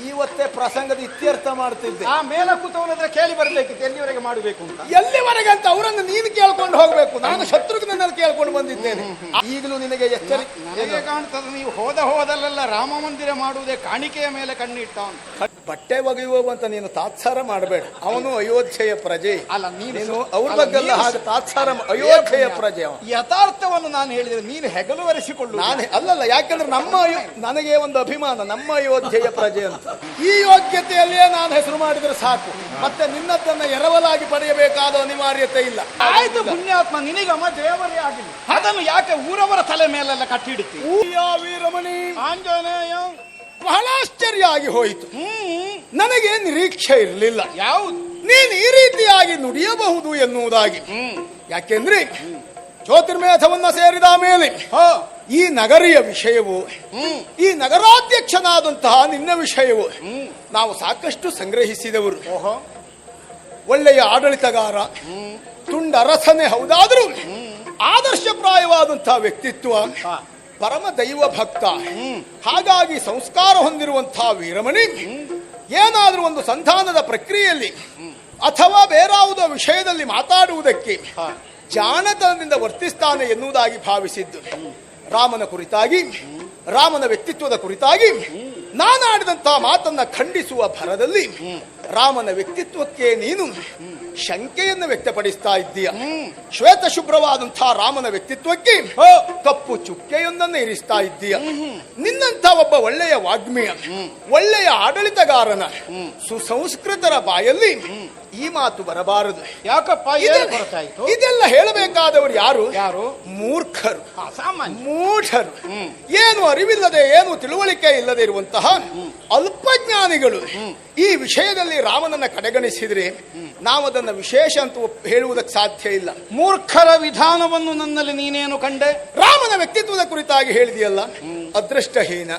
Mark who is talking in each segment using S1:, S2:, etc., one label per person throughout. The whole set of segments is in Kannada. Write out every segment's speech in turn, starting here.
S1: ಇವತ್ತೇ ಪ್ರಸಂಗದ ಇತ್ಯರ್ಥ ಮಾಡ್ತಿದ್ದೆ.
S2: ಆ ಮೇಲ ಕೂತವನತ್ರ ಕೇಳಿ ಬರ್ಬೇಕಿತ್ತು ಎಲ್ಲಿವರೆಗೆ ಮಾಡಬೇಕು ಅಂತ.
S1: ಎಲ್ಲಿವರೆಗೆ ಅಂತ ಅವರನ್ನು ನೀನು ಕೇಳ್ಕೊಂಡು ಹೋಗ್ಬೇಕು. ನಾನು ಶತ್ರುಘ್ನನಲ್ಲಿ ಕೇಳ್ಕೊಂಡು ಬಂದಿದ್ದೇನೆ. ಈಗಲೂ ನಿನಗೆ ಎಚ್ಚರಿಕೆ
S2: ಹೇಗೆ ಕಾಣ್ತದೆ? ನೀವು ಹೋದಲ್ಲೆಲ್ಲ ರಾಮ ಮಂದಿರ ಮಾಡುವುದೇ ಕಾಣಿಕೆಯ ಮೇಲೆ ಕಣ್ಣಿಟ್ಟವನು.
S1: ಬಟ್ಟೆ ಒಗೆಯುವಂತ ನೀನು ತಾತ್ಸಾರ ಮಾಡಬೇಡ. ಅವನು ಅಯೋಧ್ಯೆಯ ಪ್ರಜೆ
S2: ಅಲ್ಲ.
S1: ನೀನು ಅವ್ರ ಬಗ್ಗೆ ಹಾಗೆ ತಾತ್ಸಾರ. ಅಯೋಧ್ಯೆಯ ಪ್ರಜೆ.
S2: ಯಥಾರ್ಥವನ್ನು ನಾನು ಹೇಳಿದ್ರೆ ನೀನು ಹೆಗಲು ಒರೆಸಿಕೊಳ್ಳು.
S1: ನಾನೇ ಅಲ್ಲಲ್ಲ. ಯಾಕಂದ್ರೆ ನನಗೆ ಒಂದು ಅಭಿಮಾನ, ನಮ್ಮ ಅಯೋಧ್ಯೆಯ ಪ್ರಜೆ ಅಂತ. ಈ ಯೋಗ್ಯತೆಯಲ್ಲಿಯೇ ನಾನು ಹೆಸರು ಮಾಡಿದ್ರೆ ಸಾಕು. ಮತ್ತೆ ನಿನ್ನದನ್ನ ಎರವಲಾಗಿ ಪಡೆಯಬೇಕಾದ ಅನಿವಾರ್ಯತೆ ಇಲ್ಲ.
S2: ಆಯ್ತು ಪುಣ್ಯಾತ್ಮ, ನಿನಗಮ್ಮ ದೇವರೇ ಆಗಿಲ್ಲ. ಅದನ್ನು ಯಾಕೆ ಊರವರ ತಲೆ ಮೇಲೆಲ್ಲ ಕಟ್ಟಿಡುತ್ತಿ?
S1: ವೀರಮಣಿ
S2: ಆಂಜನೇಯ
S1: ಬಹಳ ಆಶ್ಚರ್ಯ ಆಗಿ ಹೋಯಿತು. ನನಗೆ ನಿರೀಕ್ಷೆ ಇರಲಿಲ್ಲ
S2: ಯಾವುದು
S1: ನೀನು ಈ ರೀತಿಯಾಗಿ ನುಡಿಯಬಹುದು ಎನ್ನುವುದಾಗಿ. ಯಾಕೆಂದ್ರೆ ಜ್ಯೋತಿರ್ಮೇಧವನ್ನ ಸೇರಿದ ಮೇಲೆ ಈ ನಗರಿಯ ವಿಷಯವು, ಈ ನಗರಾಧ್ಯಕ್ಷನಾದಂತಹ ನಿನ್ನ ವಿಷಯವು ನಾವು ಸಾಕಷ್ಟು ಸಂಗ್ರಹಿಸಿದವರು. ಒಳ್ಳೆಯ ಆಡಳಿತಗಾರ, ತುಂಡರಸನೆ ಹೌದಾದರೂ ಆದರ್ಶಪ್ರಾಯವಾದಂತಹ ವ್ಯಕ್ತಿತ್ವ, ಪರಮ ದೈವ ಭಕ್ತ. ಹಾಗಾಗಿ ಸಂಸ್ಕಾರ ಹೊಂದಿರುವಂತಹ ವೀರಮಣಿ ಏನಾದರೂ ಒಂದು ಸಂಧಾನದ ಪ್ರಕ್ರಿಯೆಯಲ್ಲಿ ಅಥವಾ ಬೇರಾವುದೋ ವಿಷಯದಲ್ಲಿ ಮಾತಾಡುವುದಕ್ಕೆ ಜಾಣತನದಿಂದ ವರ್ತಿಸ್ತಾನೆ ಎನ್ನುವುದಾಗಿ ಭಾವಿಸಿದ್ದು. ರಾಮನ ಕುರಿತಾಗಿ, ರಾಮನ ವ್ಯಕ್ತಿತ್ವದ ಕುರಿತಾಗಿ ನಾನಾಡಿದಂತಹ ಮಾತನ್ನ ಖಂಡಿಸುವ ಭರದಲ್ಲಿ ರಾಮನ ವ್ಯಕ್ತಿತ್ವಕ್ಕೆ ನೀನು ಶಂಕೆಯನ್ನು ವ್ಯಕ್ತಪಡಿಸ್ತಾ ಇದ್ದೀಯ. ಶ್ವೇತ ಶುಭ್ರವಾದಂತಹ ರಾಮನ ವ್ಯಕ್ತಿತ್ವಕ್ಕೆ ಕಪ್ಪು ಚುಕ್ಕೆಯೊಂದನ್ನು ಇರಿಸ್ತಾ ಇದ್ದೀಯ. ನಿನ್ನಂಥ ಒಬ್ಬ ಒಳ್ಳೆಯ ವಾಗ್ಮಿಯ, ಒಳ್ಳೆಯ ಆಡಳಿತಗಾರನ, ಸುಸಂಸ್ಕೃತರ ಬಾಯಲ್ಲಿ ಈ ಮಾತು ಬರಬಾರದು.
S2: ಯಾಕಪ್ಪ?
S1: ಇದೆಲ್ಲ ಹೇಳಬೇಕಾದವರು ಯಾರು? ಮೂರ್ಖರು, ಮೂಢರು, ಏನು ಅರಿವಿಲ್ಲದೆ, ಏನು ತಿಳುವಳಿಕೆ ಇಲ್ಲದೆ ಇರುವಂತಹ ಅಲ್ಪಜ್ಞಾನಿಗಳು. ಈ ವಿಷಯದಲ್ಲಿ ರಾಮನನ್ನ ಕಡೆಗಣಿಸಿದ್ರೆ ನಾವು ಅದನ್ನು ವಿಶೇಷ ಅಂತ ಹೇಳುವುದಕ್ಕೆ ಸಾಧ್ಯ ಇಲ್ಲ.
S2: ಮೂರ್ಖರ ವಿಧಾನವನ್ನು ನನ್ನಲ್ಲಿ ನೀನೇನು ಕಂಡೆ?
S1: ರಾಮನ ವ್ಯಕ್ತಿತ್ವದ ಕುರಿತಾಗಿ ಹೇಳಿದೆಯಲ್ಲ, ಅದೃಷ್ಟಹೀನ,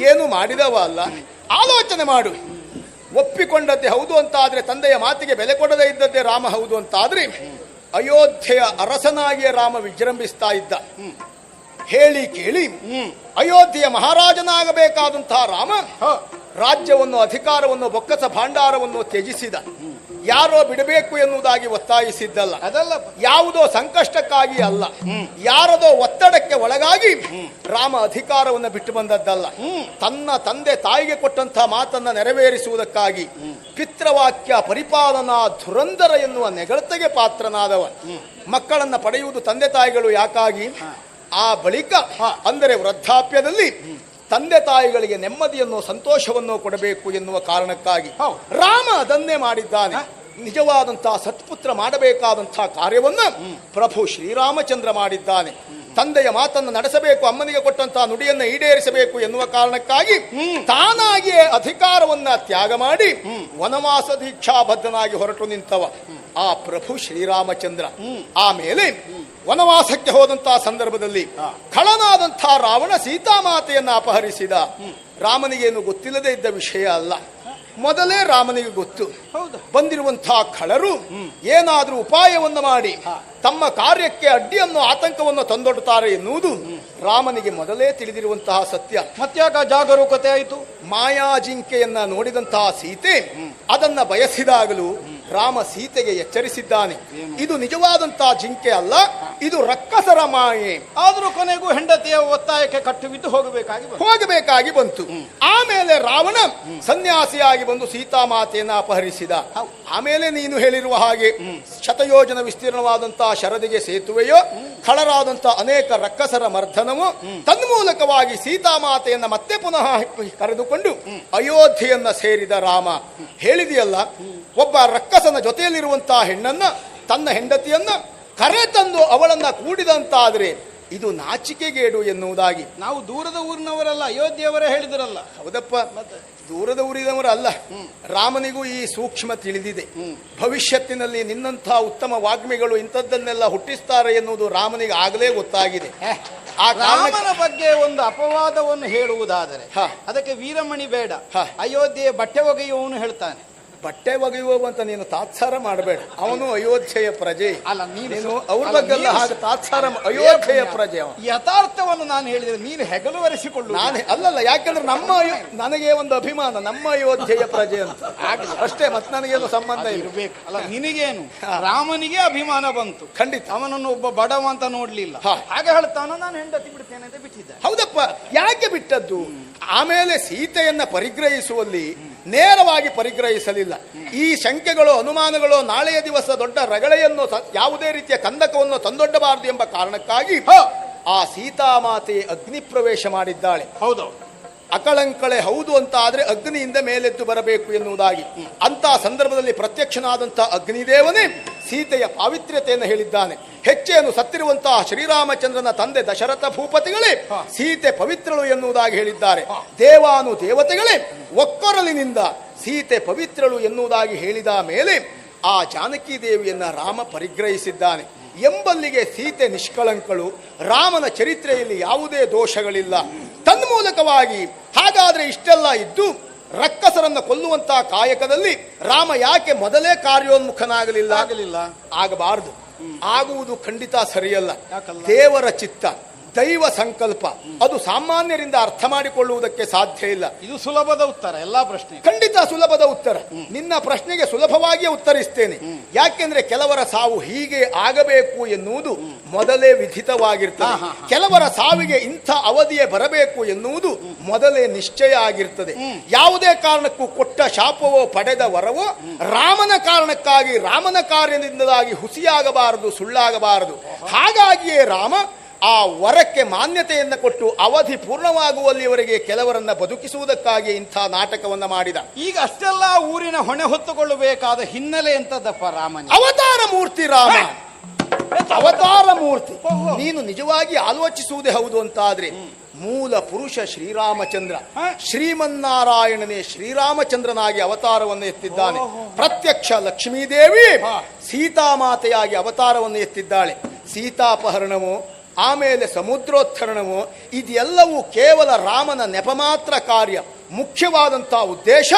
S1: ಏನು ಮಾಡಿದವ ಅಲ್ಲ. ಆಲೋಚನೆ ಮಾಡು. ಒಪ್ಪಿಕೊಂಡದ್ದೇ ಹೌದು ಅಂತ ಆದ್ರೆ, ತಂದೆಯ ಮಾತಿಗೆ ಬೆಲೆ ಕೊಡದೇ ಇದ್ದದ್ದೇ ರಾಮ ಹೌದು ಅಂತ ಆದ್ರೆ, ಅಯೋಧ್ಯೆಯ ಅರಸನಾಗಿಯೇ ರಾಮ ವಿಜೃಂಭಿಸ್ತಾ ಇದ್ದ. ಹೇಳಿ ಕೇಳಿ ಅಯೋಧ್ಯೆಯ ಮಹಾರಾಜನಾಗಬೇಕಾದಂತಹ ರಾಮ ರಾಜ್ಯವನ್ನು, ಅಧಿಕಾರವನ್ನು, ಬೊಕ್ಕಸ ಭಾಂಡಾರವನ್ನು ತ್ಯಜಿಸಿದ. ಯಾರೋ ಬಿಡಬೇಕು ಎನ್ನುವುದಾಗಿ ಒತ್ತಾಯಿಸಿದ್ದಲ್ಲ.
S2: ಅದಲ್ಲ,
S1: ಯಾವುದೋ ಸಂಕಷ್ಟಕ್ಕಾಗಿ ಅಲ್ಲ, ಯಾರದೋ ಒತ್ತಡಕ್ಕೆ ಒಳಗಾಗಿ ರಾಮ ಅಧಿಕಾರವನ್ನು ಬಿಟ್ಟು ಬಂದದ್ದಲ್ಲ. ತನ್ನ ತಂದೆ ತಾಯಿಗೆ ಕೊಟ್ಟಂತಹ ಮಾತನ್ನ ನೆರವೇರಿಸುವುದಕ್ಕಾಗಿ ಪಿತೃವಾಕ್ಯ ಪರಿಪಾಲನಾ ಧುರಂಧರ ಎನ್ನುವ ನೆಗಳತೆಗೆ ಪಾತ್ರನಾದವ. ಮಕ್ಕಳನ್ನ ಪಡೆಯುವುದು ತಂದೆ ತಾಯಿಗಳು ಯಾಕಾಗಿ? ಆ ಬಳಿಕ ಅಂದರೆ ವೃದ್ಧಾಪ್ಯದಲ್ಲಿ ತಂದೆ ತಾಯಿಗಳಿಗೆ ನೆಮ್ಮದಿಯನ್ನು, ಸಂತೋಷವನ್ನು ಕೊಡಬೇಕು ಎನ್ನುವ ಕಾರಣಕ್ಕಾಗಿ ರಾಮ ಅದನ್ನೇ ಮಾಡಿದ್ದಾನೆ. ನಿಜವಾದಂತಹ ಸತ್ಪುತ್ರ ಮಾಡಬೇಕಾದಂತಹ ಕಾರ್ಯವನ್ನ ಪ್ರಭು ಶ್ರೀರಾಮಚಂದ್ರ ಮಾಡಿದ್ದಾನೆ. ತಂದೆಯ ಮಾತನ್ನು ನಡೆಸಬೇಕು, ಅಮ್ಮನಿಗೆ ಕೊಟ್ಟಂತಹ ನುಡಿಯನ್ನು ಈಡೇರಿಸಬೇಕು ಎನ್ನುವ ಕಾರಣಕ್ಕಾಗಿ ತಾನಾಗಿಯೇ ಅಧಿಕಾರವನ್ನ ತ್ಯಾಗ ಮಾಡಿ ವನವಾಸ ದೀಕ್ಷಾಬದ್ಧನಾಗಿ ಹೊರಟು ನಿಂತವ ಆ ಪ್ರಭು ಶ್ರೀರಾಮಚಂದ್ರ. ಆಮೇಲೆ ವನವಾಸಕ್ಕೆ ಹೋದಂತಹ ಸಂದರ್ಭದಲ್ಲಿ ಖಳನಾದಂತಹ ರಾವಣ ಸೀತಾಮಾತೆಯನ್ನ ಅಪಹರಿಸಿದ. ರಾಮನಿಗೇನು ಗೊತ್ತಿಲ್ಲದೆ ಇದ್ದ ವಿಷಯ ಅಲ್ಲ, ಮೊದಲೇ ರಾಮನಿಗೆ ಗೊತ್ತು. ಬಂದಿರುವಂತಹ ಖಳರು ಏನಾದ್ರೂ ಉಪಾಯವನ್ನು ಮಾಡಿ ತಮ್ಮ ಕಾರ್ಯಕ್ಕೆ ಅಡ್ಡಿಯನ್ನು, ಆತಂಕವನ್ನು ತಂದೊಡ್ಡುತ್ತಾರೆ ಎನ್ನುವುದು ರಾಮನಿಗೆ ಮೊದಲೇ ತಿಳಿದಿರುವಂತಹ ಸತ್ಯ.
S2: ಮತ್ಯಾಕ ಜಾಗರೂಕತೆ ಆಯಿತು?
S1: ಮಾಯಾಜಿಂಕೆಯನ್ನ ನೋಡಿದಂತಹ ಸೀತೆ ಅದನ್ನ ಬಯಸಿದಾಗಲೂ ರಾಮ ಸೀತೆಗೆ ಎಚ್ಚರಿಸಿದ್ದಾನೆ, ಇದು ನಿಜವಾದಂತಹ ಜಿಂಕೆ ಅಲ್ಲ, ಇದು ರಕ್ಕಸರ ಮಾಯೆ.
S2: ಆದರೂ ಕೊನೆಗೂ ಹೆಂಡತಿಯ ಒತ್ತಾಯಕ್ಕೆ ಕಟ್ಟುಬಿದ್ದು ಹೋಗಬೇಕಾಗಿ
S1: ಬಂತು. ಆಮೇಲೆ ರಾವಣ ಸನ್ಯಾಸಿಯಾಗಿ ಬಂದು ಸೀತಾಮಾತೆಯನ್ನ ಅಪಹರಿಸಿದ. ಆಮೇಲೆ ನೀನು ಹೇಳಿರುವ ಹಾಗೆ ಶತಯೋಜನ ವಿಸ್ತೀರ್ಣವಾದಂತಹ ಶರದಿಗೆ ಸೇತುವೆಯೋ, ಖಳರಾದಂತಹ ಅನೇಕ ರಕ್ಕಸರ ಮರ್ಧನವೋ, ತನ್ಮೂಲಕವಾಗಿ ಸೀತಾಮಾತೆಯನ್ನ ಮತ್ತೆ ಪುನಃ ಕರೆದುಕೊಂಡು ಅಯೋಧ್ಯೆಯನ್ನ ಸೇರಿದ ರಾಮ. ಹೇಳಿದೆಯಲ್ಲ, ಒಬ್ಬ ರಕ್ಕಸನ ಜೊತೆಯಲ್ಲಿರುವಂತಹ ಹೆಣ್ಣನ್ನ, ತನ್ನ ಹೆಂಡತಿಯನ್ನ ಕರೆತಂದು ಅವಳನ್ನ ಕೂಡಿದಂತಾದ್ರೆ ಇದು ನಾಚಿಕೆಗೇಡು ಎನ್ನುವುದಾಗಿ.
S2: ನಾವು ದೂರದ ಊರಿನವರಲ್ಲ, ಅಯೋಧ್ಯೆಯವರೇ ಹೇಳಿದ್ರಲ್ಲ.
S1: ಹೌದಪ್ಪ, ದೂರದ ಊರಿನವರಲ್ಲ. ರಾಮನಿಗೂ ಈ ಸೂಕ್ಷ್ಮ ತಿಳಿದಿದೆ. ಭವಿಷ್ಯತ್ತಿನಲ್ಲಿ ನಿನ್ನಂತಹ ಉತ್ತಮ ವಾಗ್ಮಿಗಳು ಇಂಥದ್ದನ್ನೆಲ್ಲ ಹುಟ್ಟಿಸ್ತಾರೆ ಎನ್ನುವುದು ರಾಮನಿಗೆ ಆಗಲೇ ಗೊತ್ತಾಗಿದೆ.
S2: ಆ ರಾಮನ ಬಗ್ಗೆ ಒಂದು ಅಪವಾದವನ್ನು ಹೇಳುವುದಾದರೆ ಅದಕ್ಕೆ ವೀರಮಣಿ ಬೇಡ, ಅಯೋಧ್ಯೆಯ ಬಟ್ಟೆ ಒಗೆಯುವವನು ಹೇಳ್ತಾನೆ.
S1: ಬಟ್ಟೆ ಒಗೆಯುವಂತ ನೀನು ತಾತ್ಸಾರ ಮಾಡಬೇಡ. ಅವನು ಅಯೋಧ್ಯೆಯ ಪ್ರಜೆ.
S2: ಅಲ್ಲ,
S1: ನೀನು ಅವ್ರ ಬಗ್ಗೆ ಎಲ್ಲ ಹಾಗೆ ತಾತ್ಸಾರ ಅಯೋಧ್ಯೆಯ ಪ್ರಜೆ ಅವ.
S2: ಯಥಾರ್ಥವನ್ನು ನಾನು ಹೇಳಿದ್ರೆ ನೀನು ಹೆಗಲುವರೆಸಿಕೊಳ್ಳು.
S1: ನಾನೇ ಅಲ್ಲಲ್ಲ, ಯಾಕಂದ್ರೆ ನನಗೆ ಒಂದು ಅಭಿಮಾನ, ನಮ್ಮ ಅಯೋಧ್ಯೆಯ ಪ್ರಜೆ ಅಂತ ಅಷ್ಟೇ. ಮತ್ತೆ ನನಗೇನು ಸಂಬಂಧ
S2: ಇರಬೇಕು. ಅಲ್ಲ, ನಿನಗೇನು ರಾಮನಿಗೆ ಅಭಿಮಾನ ಬಂತು,
S1: ಖಂಡಿತ.
S2: ಅವನನ್ನು ಒಬ್ಬ ಬಡವ ಅಂತ ನೋಡ್ಲಿಲ್ಲ, ಹಾಗೆ ಹೇಳ್ತಾನ ನಾನು ಹೆಂಡತಿ ಬಿಡ್ತೇನೆ ಅಂತ ಬಿಟ್ಟಿದ್ದೆ.
S1: ಹೌದಪ್ಪ, ಯಾಕೆ ಬಿಟ್ಟದ್ದು? ಆಮೇಲೆ ಸೀತೆಯನ್ನ ಪರಿಗ್ರಹಿಸುವಲ್ಲಿ ನೇರವಾಗಿ ಪರಿಗ್ರಹಿಸಲಿಲ್ಲ. ಈ ಶಂಕೆಗಳು, ಅನುಮಾನಗಳು, ನಾಳೆಯ ದಿವಸ ದೊಡ್ಡ ರಗಳೆಯನ್ನು, ಯಾವುದೇ ರೀತಿಯ ಕಂದಕವನ್ನು ತಂದೊಡ್ಡಬಾರದು ಎಂಬ ಕಾರಣಕ್ಕಾಗಿ ಆ ಸೀತಾಮಾತೆ ಅಗ್ನಿ ಪ್ರವೇಶ ಮಾಡಿದ್ದಾಳೆ.
S2: ಹೌದು,
S1: ಅಕಳಂಕಳೆ ಹೌದು ಅಂತ ಆದ್ರೆ ಅಗ್ನಿಯಿಂದ ಮೇಲೆದ್ದು ಬರಬೇಕು ಎನ್ನುವುದಾಗಿ. ಅಂತ ಸಂದರ್ಭದಲ್ಲಿ ಪ್ರತ್ಯಕ್ಷನಾದಂಥ ಅಗ್ನಿದೇವನೇ ಸೀತೆಯ ಪಾವಿತ್ರ್ಯತೆಯನ್ನು ಹೇಳಿದ್ದಾನೆ. ಹೆಚ್ಚೇನು ಸತ್ತಿರುವಂತಹ ಶ್ರೀರಾಮಚಂದ್ರನ ತಂದೆ ದಶರಥ ಭೂಪತಿಗಳೇ ಸೀತೆ ಪವಿತ್ರಳು ಎನ್ನುವುದಾಗಿ ಹೇಳಿದ್ದಾರೆ. ದೇವಾನು ದೇವತೆಗಳೇ ಒಕ್ಕೊರಲಿನಿಂದ ಸೀತೆ ಪವಿತ್ರಳು ಎನ್ನುವುದಾಗಿ ಹೇಳಿದ ಮೇಲೆ ಆ ಜಾನಕಿ ದೇವಿಯನ್ನ ರಾಮ ಪರಿಗ್ರಹಿಸಿದ್ದಾನೆ ಎಂಬಲ್ಲಿಗೆ ಸೀತೆ ನಿಷ್ಕಳಂಕಳು, ರಾಮನ ಚರಿತ್ರೆಯಲ್ಲಿ ಯಾವುದೇ ದೋಷಗಳಿಲ್ಲ. ತನ್ಮೂಲಕವಾಗಿ ಹಾಗಾದ್ರೆ ಇಷ್ಟೆಲ್ಲ ಇದ್ದು ರಕ್ಕಸರನ್ನು ಕೊಲ್ಲುವಂತಹ ಕಾಯಕದಲ್ಲಿ ರಾಮ ಯಾಕೆ ಮೊದಲೇ ಕಾರ್ಯೋನ್ಮುಖನಾಗಲಿಲ್ಲ? ಆಗಬಾರದು. ಆಗುವುದು ಖಂಡಿತ ಸರಿಯಲ್ಲ. ದೇವರ ಚಿತ್ತ, ದೈವ ಸಂಕಲ್ಪ, ಅದು ಸಾಮಾನ್ಯರಿಂದ ಅರ್ಥ ಮಾಡಿಕೊಳ್ಳುವುದಕ್ಕೆ ಸಾಧ್ಯ ಇಲ್ಲ.
S2: ಇದು ಸುಲಭದ ಉತ್ತರ ಎಲ್ಲಾ ಪ್ರಶ್ನೆ,
S1: ಖಂಡಿತ ಸುಲಭದ ಉತ್ತರ. ನಿನ್ನ ಪ್ರಶ್ನೆಗೆ ಸುಲಭವಾಗಿಯೇ ಉತ್ತರಿಸ್ತೇನೆ. ಯಾಕೆಂದ್ರೆ ಕೆಲವರ ಸಾವು ಹೀಗೆ ಆಗಬೇಕು ಎನ್ನುವುದು ಮೊದಲೇ ವಿಧಿತವಾಗಿರ್ತದೆ. ಕೆಲವರ ಸಾವಿಗೆ ಇಂಥ ಅವಧಿಯೇ ಬರಬೇಕು ಎನ್ನುವುದು ಮೊದಲೇ ನಿಶ್ಚಯ ಆಗಿರ್ತದೆ. ಯಾವುದೇ ಕಾರಣಕ್ಕೂ ಕೊಟ್ಟ ಶಾಪವೋ ಪಡೆದ ವರವೋ ರಾಮನ ಕಾರಣಕ್ಕಾಗಿ, ರಾಮನ ಕಾರ್ಯದಿಂದಾಗಿ ಹುಸಿಯಾಗಬಾರದು, ಸುಳ್ಳಾಗಬಾರದು. ಹಾಗಾಗಿಯೇ ರಾಮ ಆ ವರಕ್ಕೆ ಮಾನ್ಯತೆಯನ್ನು ಕೊಟ್ಟು ಅವಧಿ ಪೂರ್ಣವಾಗುವಲ್ಲಿವರೆಗೆ ಕೆಲವರನ್ನ ಬದುಕಿಸುವುದಕ್ಕಾಗಿ ಇಂಥ ನಾಟಕವನ್ನ ಮಾಡಿದ.
S2: ಈಗ ಅಷ್ಟೆಲ್ಲ ಊರಿನ ಹೊಣೆ ಹೊತ್ತುಕೊಳ್ಳಬೇಕಾದ ಹಿನ್ನೆಲೆ ಎಂತದಪ್ಪ? ರಾಮನ
S1: ಅವತಾರ ಮೂರ್ತಿ ರಾಮ, ಅವತಾರ ಮೂರ್ತಿ. ನೀನು ನಿಜವಾಗಿ ಆಲೋಚಿಸುವುದೇ ಹೌದು ಅಂತಾದ್ರೆ ಮೂಲ ಪುರುಷ ಶ್ರೀರಾಮಚಂದ್ರ, ಶ್ರೀಮನ್ನಾರಾಯಣನೇ ಶ್ರೀರಾಮಚಂದ್ರನಾಗಿ ಅವತಾರವನ್ನು ಎತ್ತಿದ್ದಾನೆ. ಪ್ರತ್ಯಕ್ಷ ಲಕ್ಷ್ಮೀದೇವಿ ಸೀತಾಮಾತೆಯಾಗಿ ಅವತಾರವನ್ನು ಎತ್ತಿದ್ದಾಳೆ. ಸೀತಾಪಹರಣವೋ ಆಮೇಲೆ ಸಮುದ್ರೋತ್ಥರಣವೋ ಇದೆಲ್ಲವೂ ಕೇವಲ ರಾಮನ ನೆಪ ಮಾತ್ರ ಕಾರ್ಯ. ಮುಖ್ಯವಾದಂತಹ ಉದ್ದೇಶ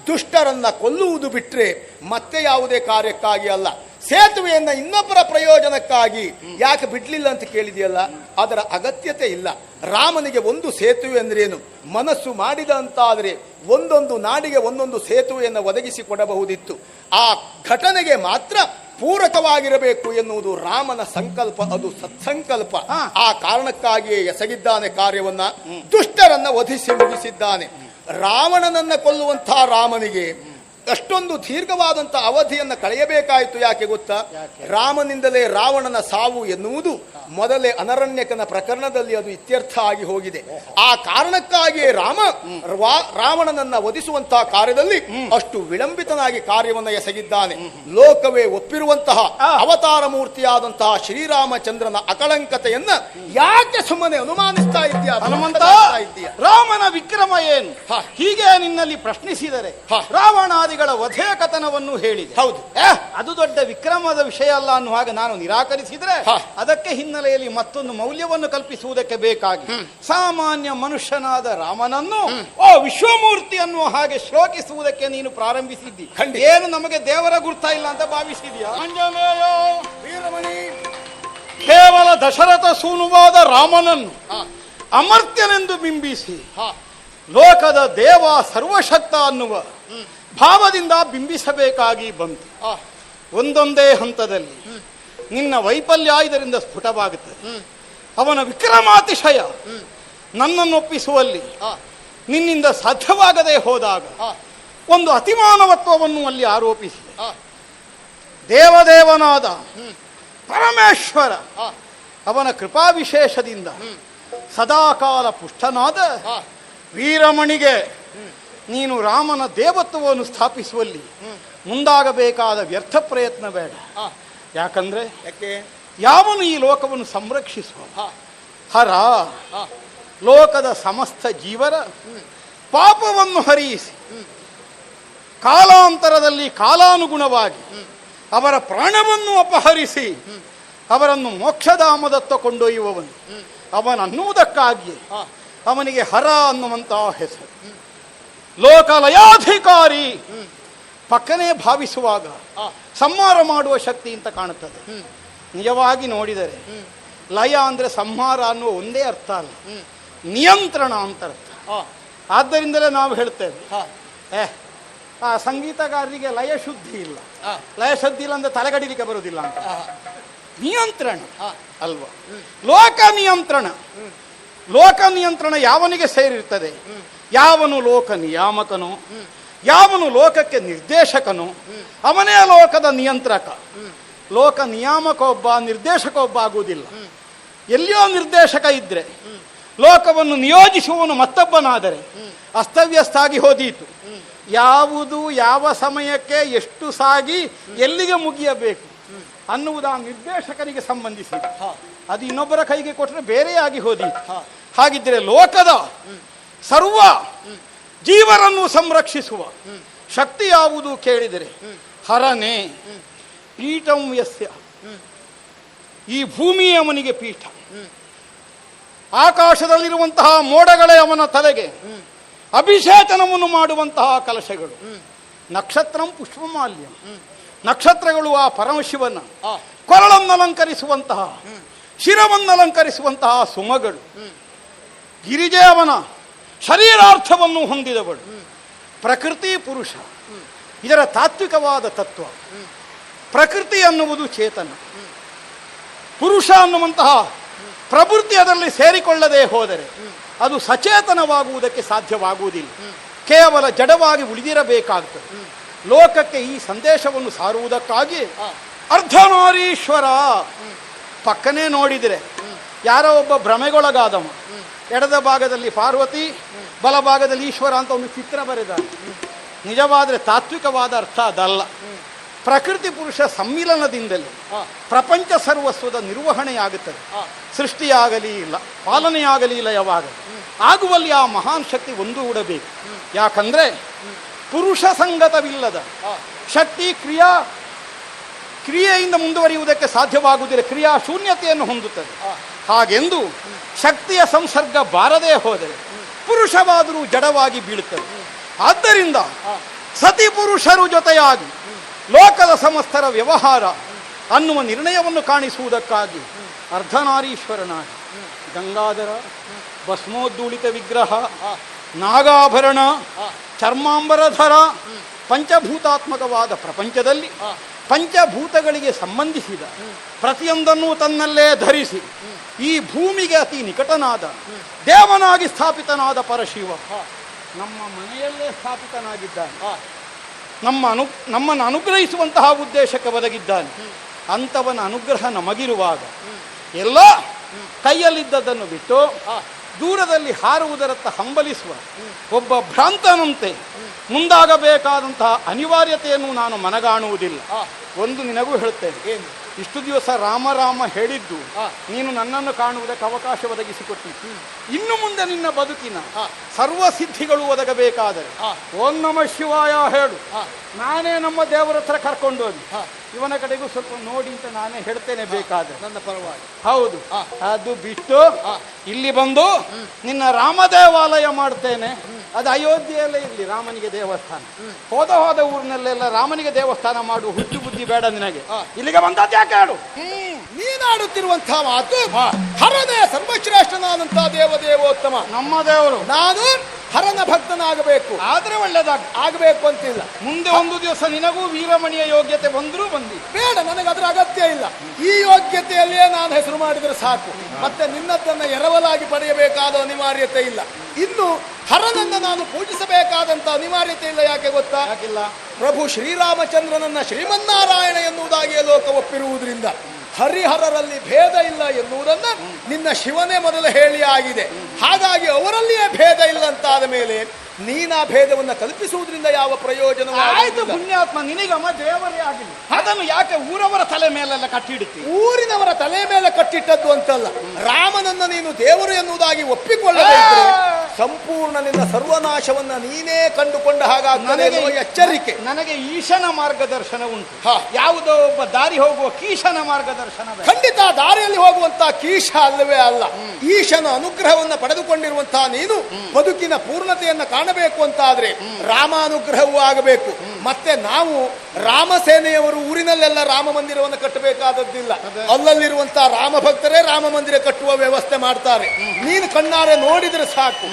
S1: ದುಷ್ಟರನ್ನ ಕೊಲ್ಲುವುದು ಬಿಟ್ರೆ ಮತ್ತೆ ಯಾವುದೇ ಕಾರ್ಯಕ್ಕಾಗಿ ಅಲ್ಲ. ಸೇತುವೆಯನ್ನ ಇನ್ನೊಬ್ಬರ ಪ್ರಯೋಜನಕ್ಕಾಗಿ ಯಾಕೆ ಬಿಡ್ಲಿಲ್ಲ ಅಂತ ಕೇಳಿದೆಯಲ್ಲ, ಅದರ ಅಗತ್ಯತೆ ಇಲ್ಲ. ರಾಮನಿಗೆ ಒಂದು ಸೇತುವೆ ಅಂದ್ರೇನು? ಮನಸ್ಸು ಮಾಡಿದ ಅಂತಾದರೆ ಒಂದೊಂದು ನಾಡಿಗೆ ಒಂದೊಂದು ಸೇತುವೆಯನ್ನು ಒದಗಿಸಿ ಕೊಡಬಹುದಿತ್ತು. ಆ ಘಟನೆಗೆ ಮಾತ್ರ ಪೂರಕವಾಗಿರಬೇಕು ಎನ್ನುವುದು ರಾಮನ ಸಂಕಲ್ಪ, ಅದು ಸತ್ಸಂಕಲ್ಪ. ಆ ಕಾರಣಕ್ಕಾಗಿಯೇ ಎಸಗಿದ್ದಾನೆ ಕಾರ್ಯವನ್ನ, ದುಷ್ಟರನ್ನ ವಧಿಸಿ ಮುಗಿಸಿದ್ದಾನೆ. ರಾವಣನನ್ನ ಕೊಲ್ಲುವಂತಹ ರಾಮನಿಗೆ ಅಷ್ಟೊಂದು ದೀರ್ಘವಾದಂತಹ ಅವಧಿಯನ್ನು ಕಳೆಯಬೇಕಾಯಿತು. ಯಾಕೆ ಗೊತ್ತಾ? ರಾಮನಿಂದಲೇ ರಾವಣನ ಸಾವು ಎನ್ನುವುದು ಮೊದಲೇ ಅನರಣ್ಯಕನ ಪ್ರಕರಣದಲ್ಲಿ ಅದು ಇತ್ಯರ್ಥ ಆಗಿ ಹೋಗಿದೆ. ಆ ಕಾರಣಕ್ಕಾಗಿಯೇ ರಾವಣನನ್ನ ವಧಿಸುವಂತಹ ಕಾರ್ಯದಲ್ಲಿ ಅಷ್ಟು ವಿಳಂಬಿತನಾಗಿ ಕಾರ್ಯವನ್ನು ಎಸಗಿದ್ದಾನೆ. ಲೋಕವೇ ಒಪ್ಪಿರುವಂತಹ ಅವತಾರ ಮೂರ್ತಿಯಾದಂತಹ ಶ್ರೀರಾಮಚಂದ್ರನ ಅಕಳಂಕತೆಯನ್ನ ಯಾಕೆ ಸುಮ್ಮನೆ ಅನುಮಾನಿಸ್ತಾ ಇದೆಯಾ?
S2: ರಾಮನ ವಿಕ್ರಮ ಏನು? ಹೀಗೆ ನಿನ್ನಲ್ಲಿ ಪ್ರಶ್ನಿಸಿದರೆ ರಾವಣಾದಿಗಳ ವಧೆ ಕಥನವನ್ನು ಹೇಳಿದೆ.
S1: ಹೌದು,
S2: ಅದು ದೊಡ್ಡ ವಿಕ್ರಮದ ವಿಷಯ ಅಲ್ಲ ಅನ್ನುವಾಗ ನಾನು ನಿರಾಕರಿಸಿದ್ರೆ ಅದಕ್ಕೆ ಹಿನ್ನೆಲೆಯಲ್ಲಿ ಮತ್ತೊಂದು ಮೌಲ್ಯವನ್ನು ಕಲ್ಪಿಸುವುದಕ್ಕೆ ಬೇಕಾಗಿ ಸಾಮಾನ್ಯ ಮನುಷ್ಯನಾದ ರಾಮನನ್ನು ವಿಶ್ವಮೂರ್ತಿ ಅನ್ನುವ ಹಾಗೆ ಶ್ಲೋಕಿಸುವುದಕ್ಕೆ ನೀನು ಪ್ರಾರಂಭಿಸಿದ್ದಿ. ಏನು ನಮಗೆ ದೇವರ ಗುರ್ತ ಇಲ್ಲ ಅಂತ ಭಾವಿಸಿದ್ಯಾ? ಕೇವಲ ದಶರಥ ಸೂನುವಾದ ರಾಮನನ್ನು ಅಮರ್ತ್ಯನೆಂದು ಬಿಂಬಿಸಿ ಲೋಕದ ದೇವ ಸರ್ವಶಕ್ತ ಅನ್ನುವ ಭಾವದಿಂದ ಬಿಂಬಿಸಬೇಕಾಗಿ ಬಂತು. ಒಂದೊಂದೇ ಹಂತದಲ್ಲಿ ನಿನ್ನ ವೈಫಲ್ಯ ಇದರಿಂದ ಸ್ಫುಟವಾಗುತ್ತದೆ. ಅವನ ವಿಕ್ರಮಾತಿಶಯ ನನ್ನನ್ನು ಒಪ್ಪಿಸುವಲ್ಲಿ ನಿನ್ನಿಂದ ಸಾಧ್ಯವಾಗದೆ ಹೋದಾಗ ಒಂದು ಅತಿಮಾನವತ್ವವನ್ನು ಅಲ್ಲಿ ಆರೋಪಿಸಿದೆ. ದೇವದೇವನಾದ ಪರಮೇಶ್ವರ ಅವನ ಕೃಪಾ ವಿಶೇಷದಿಂದ ಸದಾಕಾಲ ಪುಷ್ಟನಾದ ವೀರಮಣಿಗೆ ನೀನು ರಾಮನ ದೇವತ್ವವನ್ನು ಸ್ಥಾಪಿಸುವಲ್ಲಿ ಮುಂದಾಗಬೇಕಾದ ವ್ಯರ್ಥ ಪ್ರಯತ್ನ ಬೇಡ. ಯಾಕಂದ್ರೆ ಯಾವನು ಈ ಲೋಕವನ್ನು ಸಂರಕ್ಷಿಸುವ ಹರ ಲೋಕದ ಸಮಸ್ತ ಜೀವರ ಪಾಪವನ್ನು ಹರಿಯಿಸಿ ಕಾಲಾಂತರದಲ್ಲಿ ಕಾಲಾನುಗುಣವಾಗಿ ಅವರ ಪ್ರಾಣವನ್ನು ಅಪಹರಿಸಿ ಅವರನ್ನು ಮೋಕ್ಷಧಾಮದತ್ತ ಕೊಂಡೊಯ್ಯುವವನು ಅವನನ್ನುವುದಕ್ಕಾಗಿಯೇ ಅವನಿಗೆ ಹರ ಅನ್ನುವಂತಹ ಹೆಸರು. ಲೋಕಲಯಾಧಿಕಾರಿ ಪಕ್ಕನೇ ಭಾವಿಸುವಾಗ ಸಂಹಾರ ಮಾಡುವ ಶಕ್ತಿ ಅಂತ ಕಾಣುತ್ತದೆ. ನಿಜವಾಗಿ ನೋಡಿದರೆ ಲಯ ಅಂದ್ರೆ ಸಂಹಾರ ಅನ್ನುವ ಒಂದೇ ಅರ್ಥ ಅಲ್ಲ, ನಿಯಂತ್ರಣ ಅಂತ ಅರ್ಥ. ಆದ್ದರಿಂದಲೇ ನಾವು ಹೇಳ್ತೇವೆ ಆ ಸಂಗೀತಗಾರರಿಗೆ ಲಯ ಶುದ್ಧಿ ಇಲ್ಲ, ಲಯ ಶುದ್ಧಿ ಇಲ್ಲ ಅಂದ್ರೆ ತಲೆಗಡಿಲಿಕ್ಕೆ ಬರುವುದಿಲ್ಲ ಅಂತ. ನಿಯಂತ್ರಣ ಅಲ್ವಾ? ಲೋಕ ನಿಯಂತ್ರಣ. ಲೋಕ ನಿಯಂತ್ರಣ ಯಾವನಿಗೆ ಸೇರಿರ್ತದೆ? ಯಾವನು ಲೋಕ ನಿಯಾಮಕನು, ಯಾವನು ಲೋಕಕ್ಕೆ ನಿರ್ದೇಶಕನು, ಅವನೇ ಲೋಕದ ನಿಯಂತ್ರಕ. ಲೋಕ ನಿಯಾಮಕ ಒಬ್ಬ, ನಿರ್ದೇಶಕ ಒಬ್ಬ ಆಗುವುದಿಲ್ಲ. ಎಲ್ಲಿಯೋ ನಿರ್ದೇಶಕ ಇದ್ರೆ ಲೋಕವನ್ನು ನಿಯೋಜಿಸುವವನು ಮತ್ತೊಬ್ಬನಾದರೆ ಅಸ್ತವ್ಯಸ್ತ ಆಗಿ ಹೋದೀತು. ಯಾವುದು ಯಾವ ಸಮಯಕ್ಕೆ ಎಷ್ಟು ಸಾಗಿ ಎಲ್ಲಿಗೆ ಮುಗಿಯಬೇಕು ಅನ್ನುವುದು ಆ ನಿರ್ದೇಶಕನಿಗೆ ಸಂಬಂಧಿಸಿದೆ. ಅದು ಇನ್ನೊಬ್ಬರ ಕೈಗೆ ಕೊಟ್ಟರೆ ಬೇರೆಯಾಗಿ ಹೋದೀತು. ಹಾಗಿದ್ರೆ ಲೋಕದ ಸರ್ವ ಜೀವರನ್ನು ಸಂರಕ್ಷಿಸುವ ಶಕ್ತಿ ಯಾವುದು ಕೇಳಿದರೆ ಹರನೇ ಪೀಠಂ ಯಸ್ಯ, ಈ ಭೂಮಿಯೇ ಅವನಿಗೆ ಪೀಠ. ಆಕಾಶದಲ್ಲಿರುವಂತಹ ಮೋಡಗಳೇ ಅವನ ತಲೆಗೆ ಅಭಿಷೇಚನವನ್ನು ಮಾಡುವಂತಹ ಕಲಶಗಳು. ನಕ್ಷತ್ರಂ ಪುಷ್ಪಮಾಲ್ಯ, ನಕ್ಷತ್ರಗಳು ಆ ಪರಮಶಿವನ ಕೊರಳನ್ನಲಂಕರಿಸುವಂತಹ, ಶಿರವನ್ನಲಂಕರಿಸುವಂತಹ ಸುಮಗಳು. ಗಿರಿಜೆ ಅವನ ಶರೀರಾರ್ಥವನ್ನು ಹೊಂದಿದವಳು. ಪ್ರಕೃತಿ ಪುರುಷ, ಇದರ ತಾತ್ವಿಕವಾದ ತತ್ವ. ಪ್ರಕೃತಿ ಅನ್ನುವುದು ಚೇತನ, ಪುರುಷ ಅನ್ನುವಂತಹ ಪ್ರವೃತ್ತಿ ಅದರಲ್ಲಿ ಸೇರಿಕೊಳ್ಳದೆ ಹೋದರೆ ಅದು ಸಚೇತನವಾಗುವುದಕ್ಕೆ ಸಾಧ್ಯವಾಗುವುದಿಲ್ಲ, ಕೇವಲ ಜಡವಾಗಿ ಉಳಿದಿರಬೇಕಾಗ್ತದೆ. ಲೋಕಕ್ಕೆ ಈ ಸಂದೇಶವನ್ನು ಸಾರುವುದಕ್ಕಾಗಿ ಅರ್ಧನಾರೀಶ್ವರ. ಪಕ್ಕನೇ ನೋಡಿದರೆ ಯಾರೋ ಒಬ್ಬ ಭ್ರಮೆಗೊಳಗಾದವ, ಎಡದ ಭಾಗದಲ್ಲಿ ಪಾರ್ವತಿ, ಬಲಭಾಗದಲ್ಲಿ ಈಶ್ವರ ಅಂತ ಒಂದು ಚಿತ್ರ ಬರೆದಾರೆ. ನಿಜವಾದರೆ ತಾತ್ವಿಕವಾದ ಅರ್ಥ ಅದಲ್ಲ. ಪ್ರಕೃತಿ ಪುರುಷ ಸಮ್ಮಿಲನದಿಂದಲೇ ಪ್ರಪಂಚ ಸರ್ವಸ್ವದ ನಿರ್ವಹಣೆಯಾಗುತ್ತದೆ. ಸೃಷ್ಟಿಯಾಗಲಿ ಇಲ್ಲ, ಪಾಲನೆಯಾಗಲಿ ಇಲ್ಲ, ಯಾವಾಗಲಿ ಆಗುವಲ್ಲಿ ಆ ಮಹಾನ್ ಶಕ್ತಿ ಒಂದುಗೂಡಬೇಕು. ಯಾಕಂದ್ರೆ ಪುರುಷ ಸಂಗತವಿಲ್ಲದ ಶಕ್ತಿ ಕ್ರಿಯೆಯಿಂದ ಮುಂದುವರಿಯುವುದಕ್ಕೆ ಸಾಧ್ಯವಾಗುವುದಿಲ್ಲ, ಕ್ರಿಯಾ ಶೂನ್ಯತೆಯನ್ನು ಹೊಂದುತ್ತದೆ. ಹಾಗೆಂದು ಶಕ್ತಿಯ ಸಂಸರ್ಗ ಬಾರದೇ ಹೋದರೆ ಪುರುಷವಾದರೂ ಜಡವಾಗಿ ಬೀಳುತ್ತದೆ. ಆದ್ದರಿಂದ ಸತಿ ಪುರುಷರು ಜೊತೆಯಾಗಿ ಲೋಕದ ಸಮಸ್ತರ ವ್ಯವಹಾರ ಅನ್ನುವ ನಿರ್ಣಯವನ್ನು ಕಾಣಿಸುವುದಕ್ಕಾಗಿ ಅರ್ಧನಾರೀಶ್ವರನಾಗಿ ಗಂಗಾಧರ, ಭಸ್ಮೋದ್ದೂಳಿತ ವಿಗ್ರಹ, ನಾಗಾಭರಣ, ಚರ್ಮಾಂಬರಧರ, ಪಂಚಭೂತಾತ್ಮಕವಾದ ಪ್ರಪಂಚದಲ್ಲಿ ಪಂಚಭೂತಗಳಿಗೆ ಸಂಬಂಧಿಸಿದ ಪ್ರತಿಯೊಂದನ್ನು ತನ್ನಲ್ಲೇ ಧರಿಸಿ ಈ ಭೂಮಿಗೆ ಅತಿ ನಿಕಟನಾದ ದೇವನಾಗಿ ಸ್ಥಾಪಿತನಾದ ಪರಶಿವ ನಮ್ಮ ಮನೆಯಲ್ಲೇ ಸ್ಥಾಪಿತನಾಗಿದ್ದಾನೆ. ನಮ್ಮನ್ನು ಅನುಗ್ರಹಿಸುವಂತಹ ಉದ್ದೇಶಕ್ಕೆ ಒದಗಿದ್ದಾನೆ. ಅಂಥವನ ಅನುಗ್ರಹ ನಮಗಿರುವಾಗ ಎಲ್ಲ ಕೈಯಲ್ಲಿದ್ದದನ್ನು ಬಿಟ್ಟು ದೂರದಲ್ಲಿ ಹಾರುವುದರತ್ತ ಹಂಬಲಿಸುವ ಒಬ್ಬ ಭ್ರಾಂತನಂತೆ ಮುಂದಾಗಬೇಕಾದಂತಹ ಅನಿವಾರ್ಯತೆಯನ್ನು ನಾನು ಮನಗಾಣುವುದಿಲ್ಲ. ಒಂದು ನಿನಗೂ ಹೇಳ್ತೇನೆ, ಇಷ್ಟು ದಿವಸ ರಾಮ ರಾಮ ಹೇಳಿದ್ದು ನೀನು ನನ್ನನ್ನು ಕಾಣುವುದಕ್ಕೆ ಅವಕಾಶ ಒದಗಿಸಿಕೊಟ್ಟಿತ್ತು. ಇನ್ನು ಮುಂದೆ ನಿನ್ನ ಬದುಕಿನ ಸರ್ವ ಸಿದ್ಧಿಗಳು ಒದಗಬೇಕಾದರೆ ಓಂ ನಮಃ ಶಿವಾಯ ಹೇಳು. ನಾನೇ ನಮ್ಮ ದೇವರ ಹತ್ರ ಕರ್ಕೊಂಡು ಹೋಗಿ ಇವನ ಕಡೆಗೂ ಸ್ವಲ್ಪ ನೋಡಿ ಅಂತ ನಾನೇ ಹೇಳ್ತೇನೆ ಬೇಕಾದ್ರೆ ನನ್ನ ಪರವಾಗಿ. ಹೌದು, ಅದು ಬಿಟ್ಟು ಇಲ್ಲಿ ಬಂದು ನಿನ್ನ ರಾಮ ದೇವಾಲಯ ಮಾಡ್ತೇನೆ, ಅದು ಅಯೋಧ್ಯೆಯಲ್ಲೇ ಇರಲಿ ರಾಮನಿಗೆ ದೇವಸ್ಥಾನ. ಹೋದ ಊರಿನಲ್ಲೆಲ್ಲ ರಾಮನಿಗೆ ದೇವಸ್ಥಾನ ಮಾಡುವ ಹುಟ್ಟು ಬುದ್ಧಿ ಬೇಡ ನಿನಗೆ. ಇಲ್ಲಿಗೆ ಬಂದದ್ದು ಯಾಕೆ ಹೇಳು?
S1: ನೀನಾಡುತ್ತಿರುವಂತಹ ಮಾತು ಹರನೇ ಸರ್ವಶ್ರೇಷ್ಠನಾದಂತಹ ದೇವದೇವೋತ್ತಮ ನಮ್ಮ ದೇವರು. ನಾನು ಹರನ ಭಕ್ತನಾಗಬೇಕು, ಆದ್ರೆ ಆಗಬೇಕು ಅಂತಿಲ್ಲ. ಮುಂದೆ ಒಂದು ದಿವಸ ನಿನಗೂ ವೀರಮಣಿಯ ಯೋಗ್ಯತೆ ಬಂದರೂ ಬಂದಿ ಬೇಡ, ನನಗೆ ಅದರ ಅಗತ್ಯ ಇಲ್ಲ. ಈ ಯೋಗ್ಯತೆಯಲ್ಲೇ ನಾನು ಹೆಸರು ಮಾಡಿದರೆ ಸಾಕು, ಮತ್ತೆ ನಿನ್ನದನ್ನ ಎರವಲಾಗಿ ಪಡೆಯಬೇಕಾದ ಅನಿವಾರ್ಯತೆ ಇಲ್ಲ. ಇನ್ನು ಹರನನ್ನ ನಾನು ಪೂಜಿಸಬೇಕಾದಂತ ಅನಿವಾರ್ಯತೆ ಇಲ್ಲ. ಯಾಕೆ ಗೊತ್ತಾ? ಯಾಕಿಲ್ಲ? ಪ್ರಭು ಶ್ರೀರಾಮಚಂದ್ರನನ್ನ ಶ್ರೀಮನ್ನಾರಾಯಣ ಎನ್ನುವುದಾಗಿಯೇ ಲೋಕ ಒಪ್ಪಿರುವುದರಿಂದ ಹರಿಹರರಲ್ಲಿ ಭೇದ ಇಲ್ಲ ಎನ್ನುವುದನ್ನ ನಿನ್ನ ಶಿವನೇ ಮೊದಲು ಹೇಳಿ ಆಗಿದೆ. ಹಾಗಾಗಿ ಅವರಲ್ಲಿಯೇ ಭೇದ ಇಲ್ಲ ಅಂತಾದ ಮೇಲೆ ನೀನಾ ಭೇದವನ್ನು ಕಲ್ಪಿಸುವುದರಿಂದ ಯಾವ ಪ್ರಯೋಜನ?
S2: ಆಯ್ತು ಪುಣ್ಯಾತ್ಮ, ನಿನಗಮ್ಮ ದೇವರೇ ಆಗಿಲ್ಲ, ಅದನ್ನು ಯಾಕೆ ಊರವರ ತಲೆ ಮೇಲೆಲ್ಲ ಕಟ್ಟಿಡುತ್ತಿ?
S1: ಊರಿನವರ ತಲೆ ಮೇಲೆ ಕಟ್ಟಿಟ್ಟದ್ದು ಅಂತಲ್ಲ, ರಾಮನನ್ನ ನೀನು ದೇವರು ಎನ್ನುವುದಾಗಿ ಒಪ್ಪಿಕೊಳ್ಳಬೇಕು. ಸಂಪೂರ್ಣ ನಿನ್ನ ಸರ್ವನಾಶವನ್ನ ನೀನೇ ಕಂಡುಕೊಂಡ ಹಾಗಾಗ್ತದೆ ಎನ್ನುವ ಎಚ್ಚರಿಕೆ.
S2: ನನಗೆ ಈಶನ ಮಾರ್ಗದರ್ಶನ ಉಂಟು, ಯಾವುದೋ ಒಬ್ಬ ದಾರಿ ಹೋಗುವ ಕೀಶನ ಮಾರ್ಗದರ್ಶನ.
S1: ಖಂಡಿತ ದಾರಿಯಲ್ಲಿ ಹೋಗುವಂತಹ ಕೀಶ ಅಲ್ಲವೇ ಅಲ್ಲ, ಈಶನ ಅನುಗ್ರಹವನ್ನ ಪಡೆದುಕೊಂಡಿರುವಂತಹ ನೀನು ಬದುಕಿನ ಪೂರ್ಣತೆಯನ್ನ ಕಾಣಬೇಕು ಅಂತಾದ್ರೆ ರಾಮಾನುಗ್ರಹವೂ ಆಗಬೇಕು. ಮತ್ತೆ ನಾವು ರಾಮಸೇನೆಯವರು ಊರಿನಲ್ಲೆಲ್ಲ ರಾಮ ಮಂದಿರವನ್ನು ಕಟ್ಟಬೇಕಾದದ್ದಿಲ್ಲ. ಅಲ್ಲಲ್ಲಿರುವಂತಹ ರಾಮ ಭಕ್ತರೇ ರಾಮ ಮಂದಿರ ಕಟ್ಟುವ ವ್ಯವಸ್ಥೆ ಮಾಡ್ತಾರೆ. ನೀನು ಕಣ್ಣಾರೆ ನೋಡಿದ್ರೆ ಸಾಕು.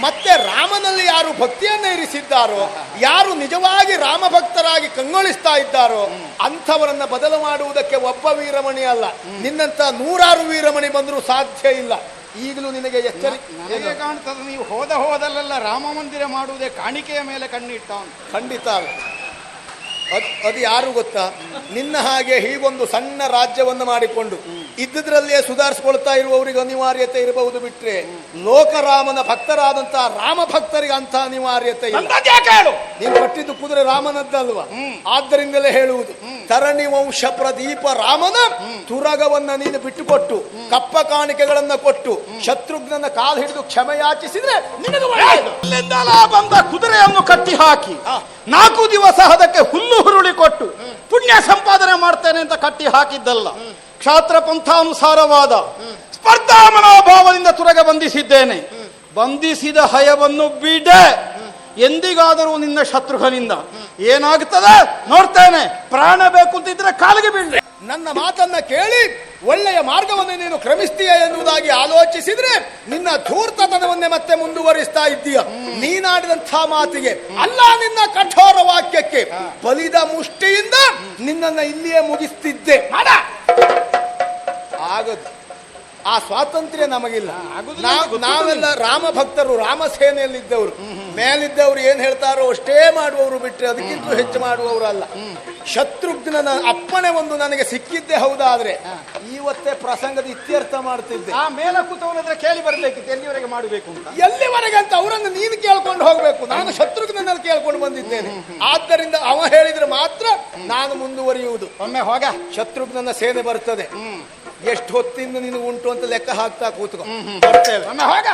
S1: ಮತ್ತೆ ರಾಮನಲ್ಲಿ ಯಾರು ಭಕ್ತಿಯನ್ನು ಇರಿಸಿದ್ದಾರೋ, ಯಾರು ನಿಜವಾಗಿ ರಾಮ ಭಕ್ತರಾಗಿ ಕಂಗೊಳಿಸ್ತಾ ಇದ್ದಾರೋ ಅಂಥವರನ್ನ ಬದಲು ಮಾಡುವುದಕ್ಕೆ ಒಬ್ಬ ವೀರಮಣಿ ಅಲ್ಲ, ನಿನ್ನಂತ 100 ವೀರಮಣಿ ಬಂದರೂ ಸಾಧ್ಯ ಇಲ್ಲ. ಈಗಲೂ ನಿನಗೆ
S2: ನನಗೆ ಕಾಣ್ತದೆ ನೀವು ಹೋದಲ್ಲೆಲ್ಲ ರಾಮ ಮಂದಿರ ಮಾಡುವುದೇ ಕಾಣಿಕೆಯ ಮೇಲೆ ಕಣ್ಣಿಟ್ಟ.
S1: ಖಂಡಿತ ಅಲ್ಲ. ಅದು ಯಾರು ಗೊತ್ತಾ, ನಿನ್ನ ಹಾಗೆ ಹೀಗೊಂದು ಸಣ್ಣ ರಾಜ್ಯವನ್ನು ಮಾಡಿಕೊಂಡು ಇದ್ದುದ್ರಲ್ಲಿಯೇ ಸುಧಾರಿಸಿಕೊಳ್ತಾ ಇರುವವರಿಗೆ ಅನಿವಾರ್ಯತೆ ಇರಬಹುದು ಬಿಟ್ರೆ, ಲೋಕರಾಮನ ಭಕ್ತರಾದಂತಹ ರಾಮ ಭಕ್ತರಿಗೆ ಅಂತ ಅನಿವಾರ್ಯತೆ ಇಲ್ಲ. ನೀನು ಕಟ್ಟಿದ್ದು ಕುದುರೆ ರಾಮನದ್ದಲ್ವಾ? ಆದ್ದರಿಂದಲೇ ಹೇಳುವುದು, ತರಣಿ ವಂಶ ಪ್ರದೀಪ ರಾಮನ ತುರಗವನ್ನ ನೀನು ಬಿಟ್ಟುಕೊಟ್ಟು ಕಪ್ಪ ಕಾಣಿಕೆಗಳನ್ನ ಕೊಟ್ಟು ಶತ್ರುಘ್ನನ ಕಾಲು ಹಿಡಿದು ಕ್ಷಮೆ ಯಾಚಿಸಿದ್ರೆ
S2: ಬಂದ ಕುದುರೆಯನ್ನು ಕಟ್ಟಿ ಹಾಕಿ 4 ದಿವಸ ಅದಕ್ಕೆ ಹುಲ್ಲು ಹುರುಳಿ ಕೊಟ್ಟು ಪುಣ್ಯ ಸಂಪಾದನೆ ಮಾಡ್ತೇನೆ ಅಂತ ಕಟ್ಟಿ ಹಾಕಿದ್ದಲ್ಲ. ಕ್ಷಾತ್ರ ಪಂಥಾನುಸಾರವಾದ ಸ್ಪರ್ಧಾ ಮನೋಭಾವದಿಂದ ತುರಗ ಬಂಧಿಸಿದ್ದೇನೆ. ಬಂಧಿಸಿದ ಹಯವನ್ನು ಬಿಡೆ. ಎಂದಿಗಾದರೂ ನಿನ್ನ ಶತ್ರುಘ್ನಿಂದ ಏನಾಗುತ್ತದೆ ನೋಡ್ತೇನೆ. ಪ್ರಾಣ ಬೇಕು ಅಂತಿದ್ರೆ ಕಾಲಿಗೆ ಬೀಳ್ರೆ.
S1: ನನ್ನ ಮಾತನ್ನ ಕೇಳಿ ಒಳ್ಳೆಯ ಮಾರ್ಗವನ್ನು ನೀನು ಕ್ರಮಿಸ್ತೀಯ ಎನ್ನುವುದಾಗಿ ಆಲೋಚಿಸಿದ್ರೆ ನಿನ್ನ ಧೂರ್ತತನವನ್ನೇ ಮತ್ತೆ ಮುಂದುವರಿಸ್ತಾ ಇದ್ದೀಯ. ನೀನಾಡಿದಂಥ ಮಾತಿಗೆ ಅಲ್ಲ, ನಿನ್ನ ಕಠೋರ ವಾಕ್ಯಕ್ಕೆ ಬಲಿದ ಮುಷ್ಟಿಯಿಂದ ನಿನ್ನನ್ನು ಇಲ್ಲಿಯೇ ಮುಗಿಸ್ತಿದ್ದೆ. ಆಗದು. ಆ ಸ್ವಾತಂತ್ರ್ಯ ನಮಗಿಲ್ಲ. ನಾವೆಲ್ಲ ರಾಮ ಭಕ್ತರು, ರಾಮ ಸೇನೆಯಲ್ಲಿದ್ದವರು. ಮೇಲಿದ್ದವರು ಏನ್ ಹೇಳ್ತಾರೋ ಅಷ್ಟೇ ಮಾಡುವವರು ಬಿಟ್ರೆ ಅದಕ್ಕಿಂತ ಹೆಚ್ಚು ಮಾಡುವವರು ಅಲ್ಲ. ಶತ್ರುಘ್ನನ ಅಪ್ಪಣೆ ಒಂದು ನನಗೆ ಸಿಕ್ಕಿದ್ದೆ ಹೌದಾದ್ರೆ ಇವತ್ತೇ ಪ್ರಸಂಗದ ಇತ್ಯರ್ಥ ಮಾಡ್ತಿದ್ದೆ.
S2: ಆ ಮೇಲ ಕೂತವನಾದ್ರೆ ಕೇಳಿ ಬರ್ಬೇಕಿತ್ತು ಎಲ್ಲಿವರೆಗೆ ಮಾಡಬೇಕು ಅಂತ.
S1: ಎಲ್ಲಿವರೆಗೆ ಅಂತ ಅವರನ್ನು ನೀನು ಕೇಳ್ಕೊಂಡು ಹೋಗ್ಬೇಕು. ನಾನು ಶತ್ರುಘ್ನಲ್ಲಿ ಕೇಳ್ಕೊಂಡು ಬಂದಿದ್ದೇನೆ. ಆದ್ದರಿಂದ ಅವ ಹೇಳಿದ್ರೆ ಮಾತ್ರ ನಾನು ಮುಂದುವರಿಯುವುದು.
S2: ಒಮ್ಮೆ ಹೋಗ,
S1: ಶತ್ರುಘ್ನನ ಸೇನೆ ಬರ್ತದೆ. ಎಷ್ಟು ಹೊತ್ತಿಂದ ನೀನು ಉಂಟು ಅಂತ ಲೆಕ್ಕ ಹಾಕ್ತಾ ಕೂತ್ಕೊ. ಬರ್ತೇವೆ.
S2: ಒಮ್ಮೆ ಹೋಗ.